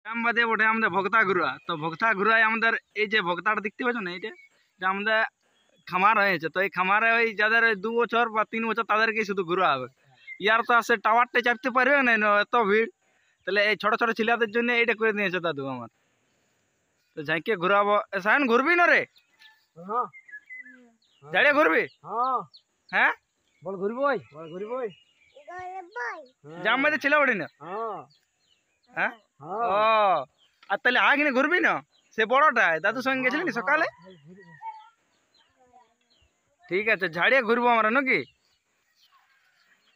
বাদে ওঠে আমাদের ভক্তা ঘুরা। তো ভক্তা ঘুরায় আমাদের এই যে ভক্তাটা দেখতে পাচ্ছ না, এইটা যে আমাদের খামার হয়েছে। তো এই খামারে ওই যাদের 2 বছর বা 3 বছর তাদেরকেই শুধু ঘুরা হবে। ইয়ার তো আসে টাওয়ারটা চাপতে পারবে না, এত ভিড়। তাহলে এই ছোট ছোট ছেলেদের জন্য এইটা করে দিয়েছে দাদু আমার। তো যাইকে ঘুরাবো। সায়ন ঘুরবি না রে? ঝাড়িয়ে ঘুরবি? হ্যাঁ বল ঘুরবো, বল ঘুরবো। জাম ছেলে ওঠে না? হ্যাঁ ও, আর তাহলে আগিনে ঘুরবি না? সে বড়টাই দাদুর সঙ্গে গেছিলি নি সকালে? ঠিক আছে, ঝাড়িয়ে ঘুরবো আমরা নাকি?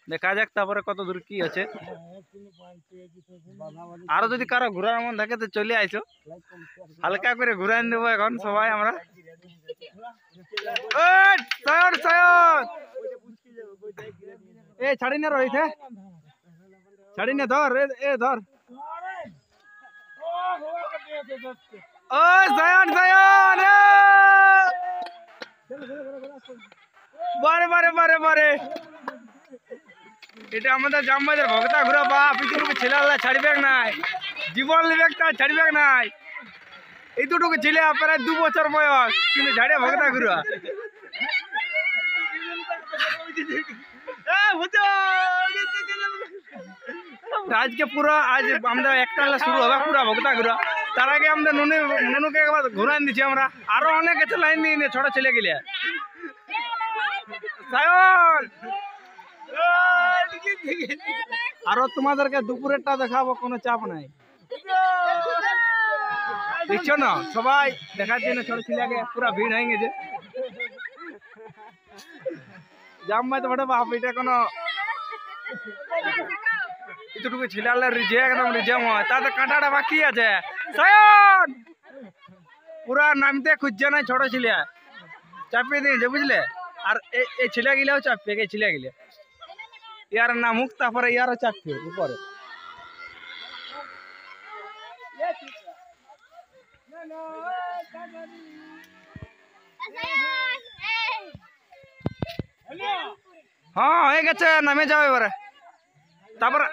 দেখা যাক তারপরে কত দূর কি আছে। আরো যদি কারো ঘোরার মন থাকে তো চলে আইসো, হালকা করে ঘুরাই দেবো এখন সবাই আমরা। এ ছাড়ি না রয়েছে, ছাড়ি না, ধর এ ধর। ও সায়ন সায়ন, বারে বারে বারে বারে। এটা আমাদের জামবাজার ভক্তা ঘুরা বাপ। এইটুকু ছেলেবেলা ছাড়বে নাই, জীবন লিবে তা ছাড়বে নাই। এই দুটুকু ছেলে প্রায় 2 বছর বয়স, কিন্তু ঝাড়ে ভক্তা ঘুরা। আজকে পুরো আজ আমরা একটা শুরু হবে পুরো ভক্তা ঘুরা। তার আগে আমরা নুনুকে একবার ঘুরান দিচ্ছি আমরা। আরো অনেক আছে লাইন দিয়ে ছোট ছেলে গেলে। আরো তোমাদেরকে দুপুরেরটা দেখাবো, কোনো চাপ নাই। দেখছো না সবাই দেখার জন্য ছোট ছেলেকে পুরা ভিড় হয়ে গেছে। জামাই তো বড় বাপ, এটা কোনো এতটুকু ছিলালে রিজে একদম রিজেম হয়। তাতে কাঁটাটা বাকি আছে। সায়ন পুরা নামতে খুঁজছে না, ছোট ছেলে চাপিয়ে দিয়েছে বুঝলে। আর এই ছেলে গিলেও চাপবে, এই ছেলে গিলে ইয়ার না মুখ, তারপরে ইয়ারও চাপবে উপরে। হ্যাঁ হয়ে গেছে, নামে যাও এবারে। তারপরে